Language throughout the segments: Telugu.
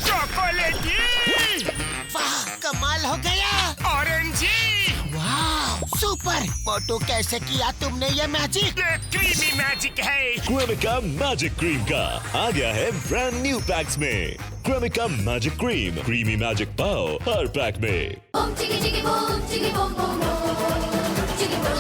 चॉकलेटी। वाह, कमाल हो गया। ऑरेंजी। वाह, सुपर। मोटू, कैसे किया तुमने ये मैजिक? ये क्रीमी मैजिक है। क्रेमिका मैजिक क्रीम का आ गया है ब्रांड न्यू पैक्स में। Cremica magic cream, creamy magic पाओ हर पैक में। Boom chicka chicka boom chicka boom boom boom chicka boom.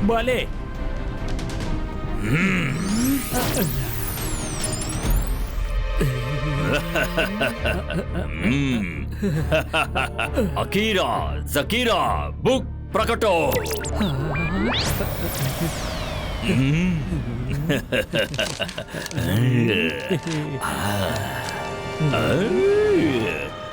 భలే అకీరా జకీరా బుక్ ప్రకటో.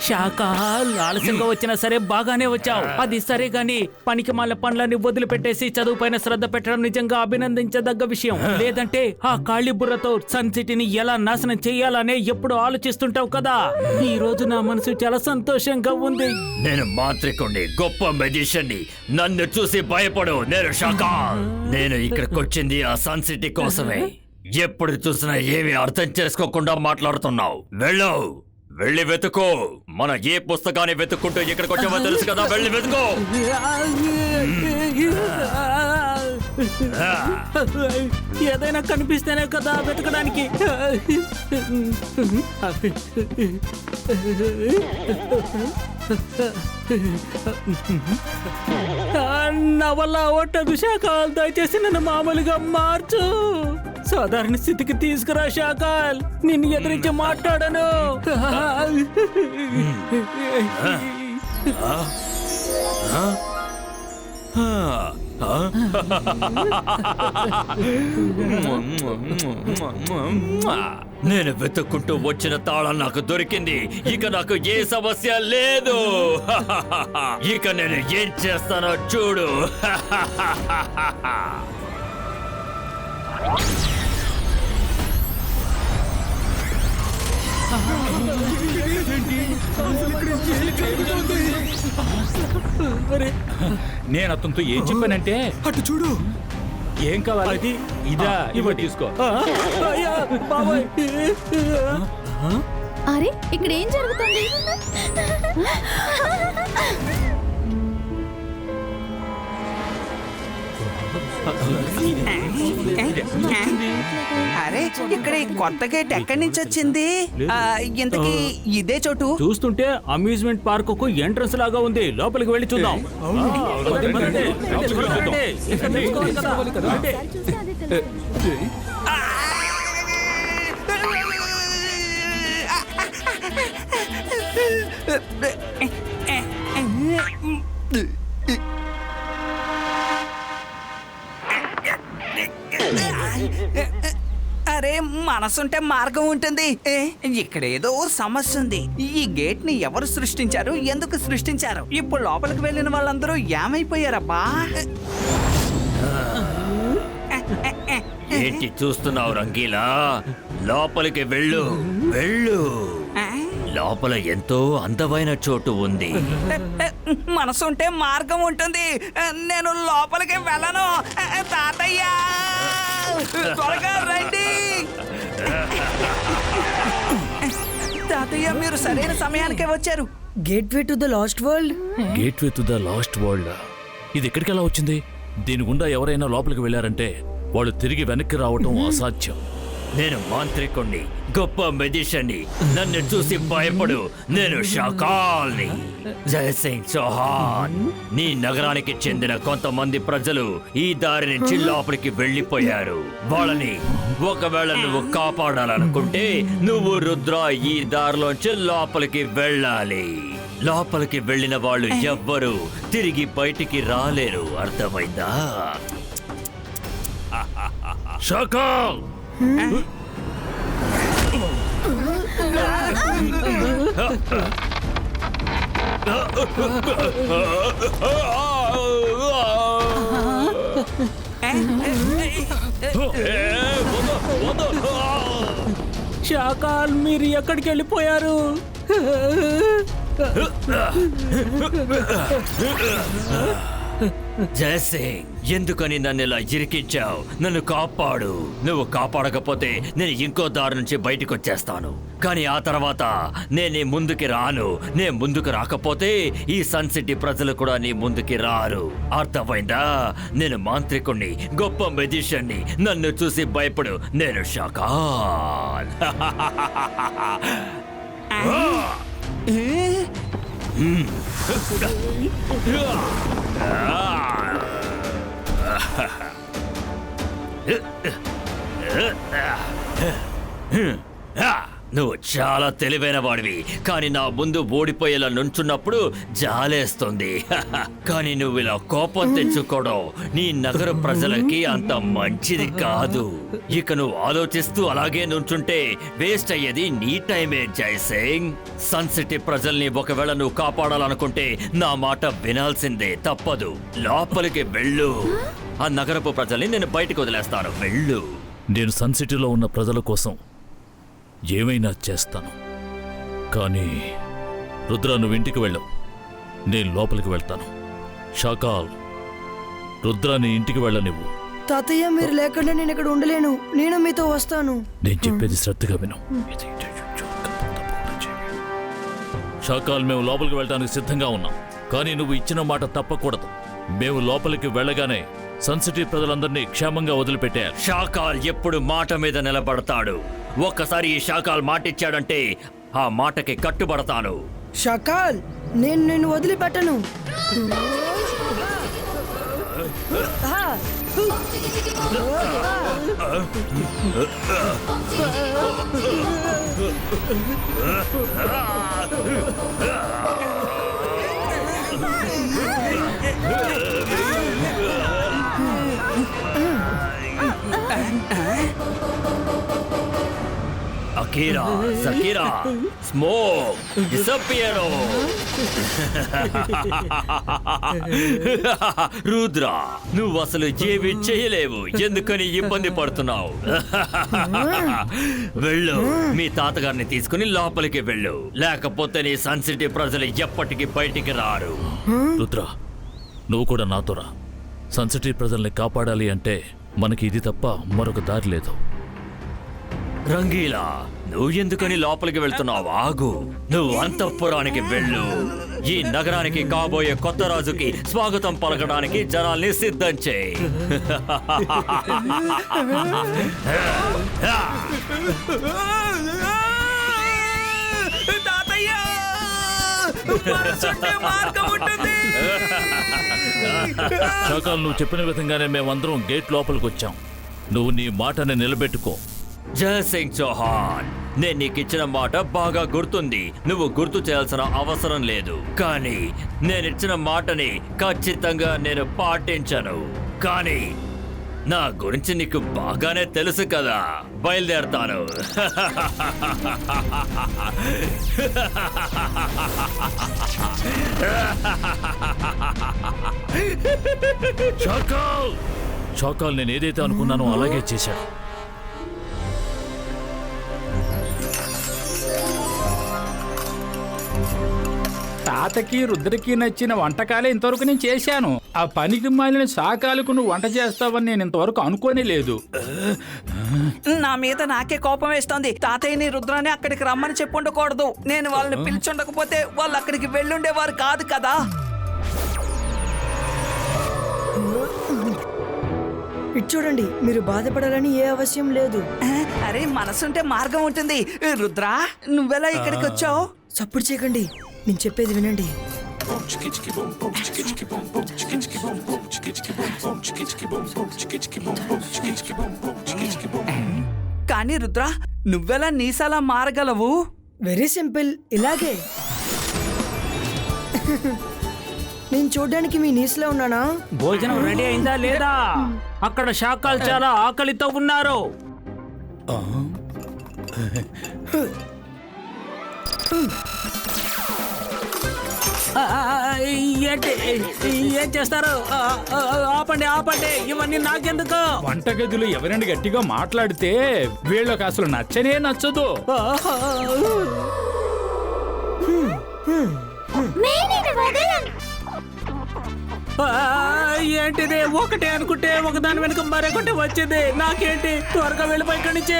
శాకాల్ ఆలస్యంగా వచ్చినా సరే బాగానే వచ్చావు. అది సరే గాని పనికి మాల పనులన్నీ వదిలిపెట్టేసి చదువు పైన శ్రద్ధ పెట్టడం నిజంగా అభినందించదగ్గ విషయం. లేదంటే ఆ ఖాళీ బుర్రతో సన్ సిటీని ఎలా నాశనం చేయాలనే ఎప్పుడు ఆలోచిస్తుంటావు కదా. ఈ రోజు నా మనసు చాలా సంతోషంగా ఉంది. నేను మాంత్రికుణ్ణి, గొప్ప మెజిషియన్ని. నన్ను చూసి భయపడు. నేను శాకాల్. నేను ఇక్కడికి వచ్చింది ఆ సన్ సిటీ కోసమే. ఎప్పుడు చూసినా ఏమీ అర్థం చేసుకోకుండా మాట్లాడుతున్నావు. వెళ్ళు, వెళ్ళి వెతుకో. మన ఏ పుస్తకాన్ని వెతుక్కుంటూ ఇక్కడికి వచ్చామో తెలుసు కదా. వెళ్ళి వెతుకో. ఏదైనా కనిపిస్తేనే కదా వెతకడానికి. నా వల్ల అవట్టదు శాకాల్. దయచేసి నన్ను మామూలుగా మార్చు. సాధారణ స్థితికి తీసుకురా శాకాల్. నిన్ను ఎదిరించి మాట్లాడను. నేను వెతుక్కుంటూ వచ్చిన తాళం నాకు దొరికింది. ఇక నాకు ఏ సమస్య లేదు. ఇక నేను ఏం చేస్తానో చూడు. నేను అతనితో ఏం చెప్పానంటే, అటు చూడు. ఏం కావాలి? అది ఇదా, ఇవ్వ తీసుకో. అరే ఇక్కడ ఏం జరుగుతుంది? అరే ఇక్కడ ఈ కొత్త గేట్ ఎక్కడి నుంచి వచ్చింది? ఇంతకీ ఇదే చోటు? చూస్తుంటే అమ్యూజ్మెంట్ పార్క్ కు ఎంట్రన్స్ లాగా ఉంది. లోపలికి వెళ్ళి చూద్దాం. అరే మనసుంటే మార్గం ఉంటుంది. ఇక్కడ ఏదో సమస్య ఉంది. ఈ గేట్ ని ఎవరు సృష్టించారు, ఎందుకు సృష్టించారు? ఇప్పుడు లోపలికి వెళ్ళిన వాళ్ళందరూ ఏమైపోయారబ్బా? ఏంటి చూస్తున్నావు రంగీలా? లోపలికి వెళ్ళు, వెళ్ళు. లోపల ఎంతో అందమైన చోటు ఉంది. మనసుంటే మార్గం ఉంటుంది. నేను లోపలికి వెళ్ళను. తాతయ్య త్వరగా రండి. తాతయ్య మీరు సరైన సమయానికే వచ్చారు. Gateway to the last world. Gateway to the last world. ఇది ఎక్కడికి ఎలా వచ్చింది? దీని గుండా ఎవరైనా లోపలికి వెళ్ళారంటే వాళ్ళు తిరిగి వెనక్కి రావటం అసాధ్యం. నేను మాంత్రికుణ్ణి, గొప్ప మెజిషియన్ని. నన్ను చూసి భయపడు. నేను శాకాల్ని. జయసింగ్ చౌహాన్. నీ నగరానికి చెందిన కొంతమంది ప్రజలు ఈ దారి నుంచి లోపలికి వెళ్ళిపోయారు. వాళ్ళని ఒకవేళ నువ్వు కాపాడాలనుకుంటే నువ్వు రుద్ర ఈ దారిలోంచి లోపలికి వెళ్ళాలి. లోపలికి వెళ్ళిన వాళ్ళు ఎవ్వరూ తిరిగి బయటికి రాలేరు. అర్థమైందా? శాకాల్. షాకాల్ మీరు ఎక్కడికి వెళ్ళిపోయారు? జయసింగ్, ఎందుకని నన్ను ఇలా ఇరికించావు? నన్ను కాపాడు. నువ్వు కాపాడకపోతే నేను ఇంకో దారి నుంచి బయటకు వచ్చేస్తాను. కానీ ఆ తర్వాత నేను నీ ముందుకి రాను. నేను ముందుకు రాకపోతే ఈ సన్ సిటీ ప్రజలు కూడా నీ ముందుకి రారు. అర్థమైందా? నేను మాంత్రికుణ్ణి, గొప్ప మెజిషియన్ని. నన్ను చూసి భయపడు. నేను షాకాల్. నువ్వు చాలా తెలివైన వాడివి, కానీ నా ముందు ఓడిపోయేలా నుంచున్నప్పుడు జాలేస్తుంది. కానీ నువ్వు ఇలా కోపం తెచ్చుకోవడం నీ నగర ప్రజలకి అంత మంచిది కాదు. ఇక నువ్వు ఆలోచిస్తూ అలాగే నుంచుంటే వేస్ట్ అయ్యేది నీ టైమే జయసింగ్. సన్ సిటీ ప్రజల్ని ఒకవేళ నువ్వు కాపాడాలనుకుంటే నా మాట వినాల్సిందే, తప్పదు. లోపలికి వెళ్ళు. ఆ నగరపు ప్రజల్ని నేను బయటకు వదిలేస్తాను. వెళ్ళు. నేను సన్ సిటీలో ఉన్న ప్రజల కోసం ఏమైనా చేస్తాను. కానీ రుద్ర, నువ్వు ఇంటికి వెళ్ళవు, నేను లోపలికి వెళ్తాను. షాకాల్, రుద్రాని ఇంటికి వెళ్ళనివ్వు. తాతయ్య మీరు లేకుండా నేను ఇక్కడ ఉండలేను. నేను మీతో వస్తాను. నేను చెప్పేది శ్రద్ధగా విను. షాకాల్, మేము లోపలికి వెళ్ళడానికి సిద్ధంగా ఉన్నాం, కానీ నువ్వు ఇచ్చిన మాట తప్పకూడదు. మేము లోపలికి వెళ్ళగానే సన్ సిటీ ప్రజలందరినీ క్షేమంగా వదిలిపెట్టారు. షాకాల్ ఎప్పుడు మాట మీద నిలబడతాడు. ఒక్కసారి ఈ షాకాల్ మాటిచ్చాడంటే ఆ మాటకి కట్టుబడతాను. షకాల్, నేను నిన్ను వదిలిపెట్టను. అకీరా, సకీరా, స్మోక్, డిసపియరో. రుద్ర, నువ్వు అసలు ఏమీ చేయలేవు. ఎందుకని ఇబ్బంది పడుతున్నావు? వెళ్ళు, మీ తాతగారిని తీసుకుని లోపలికి వెళ్ళు. లేకపోతే నీ సన్ సిటీ ప్రజలు ఎప్పటికీ బయటికి రారు. రుద్ర, నువ్వు కూడా నాతో రా. సన్ సిటీ ప్రజల్ని కాపాడాలి అంటే మనకి ఇది తప్ప మరొక దారి లేదు. రంగీలా, నువ్వు ఎందుకని లోపలికి వెళ్తున్నావు? ఆగు. నువ్వు అంతఃపురానికి వెళ్ళు. ఈ నగరానికి కాబోయే కొత్త రాజుకి స్వాగతం పలకడానికి జనాల్ని సిద్ధం చేయి. తాతయ్య, మనసుంటే మార్గం ఉంటుంది. షాకాల్, నువ్వు చెప్పిన విధంగానే మేమందరం గేట్ లోపలికి వచ్చాం. నువ్వు నీ మాటని నిలబెట్టుకో. జయసింగ్ చౌహాన్, నేను నీకు ఇచ్చిన మాట బాగా గుర్తుంది. నువ్వు గుర్తు చేయాల్సిన అవసరం లేదు. కానీ నేనిచ్చిన మాటని ఖచ్చితంగా నేను పాటించను. కానీ నా గురించి నీకు బాగానే తెలుసు కదా. బయలుదేరతాను. షాకాల్, షాకాల్, నేను ఏదైతే అనుకున్నానో అలాగే చేశాడు. తాతకి రుద్రకి నచ్చిన వంటకాలే ఇంతవరకు నేను చేశాను. ఆ పనికి మాలిన శాకాలకు నువ్వు వంట చేస్తావని నేను ఇంతవరకు అనుకోనే లేదు. నా మీద నాకే కోపం వేస్తోంది. తాతయ్యని రుద్రాన్ని అక్కడికి రమ్మని చెప్పుండకూడదు. నేను వాళ్ళని పిలిచుండకపోతే వాళ్ళు అక్కడికి వెళ్ళుండేవారు కాదు కదా. ఇటు చూడండి, మీరు బాధపడాలని ఏ అవశ్యం లేదు. అరే, మనసుంటే మార్గం ఉంటుంది. రుద్రా, నువ్వెలా ఇక్కడికి వచ్చావు? సప్పుడు చేయకండి, నేను చెప్పేది వినండి. కానీ రుద్రా, నువ్వెలా నీసాలా మారగలవు? వెరీ సింపుల్, ఇలాగే. నేను చూడ్డానికి మీ నీసులో ఉన్నానా? భోజనం రెడీ అయిందా లేదా? అక్కడ శాకాలు చాలా ఆకలితో ఉన్నారు. ఏంటి ఏం చేస్తారు ఆపండి ఆపండి, ఇవన్నీ నాకెందుకు? వంటగదిలో ఎవరైనా గట్టిగా మాట్లాడితే వీళ్ళకి అసలు నచ్చనే నచ్చదు. ఏంటిది? ఒకటే అనుకుంటే ఒకదాని వెనుక మరొకటి వచ్చింది. నాకేంటి? త్వరగా వెళ్ళిపోయి ఇక్కడి నుంచి.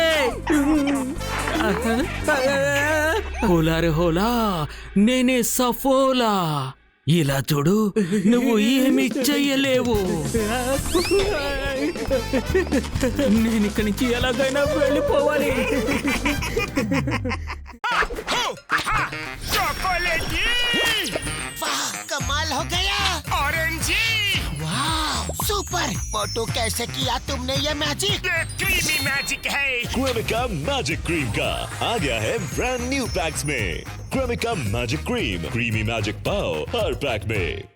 హోలారే హోలా, నేనే సఫోలా. ఇలా చూడు, నువ్వు ఏమి చెయ్యలేవు. నేను ఇక్కడి నుంచి ఎలాగైనా వెళ్ళిపోవాలి. चॉकलेटी वाह कमाल हो गया। ऑरेंजी वाह सुपर। मोटू कैसे किया तुमने ये मैजिक? ये क्रीमी मैजिक है। क्रेमिका मैजिक क्रीम का आ गया है ब्रांड न्यू पैक्स में। Cremica magic cream, creamy magic पाओ हर पैक में।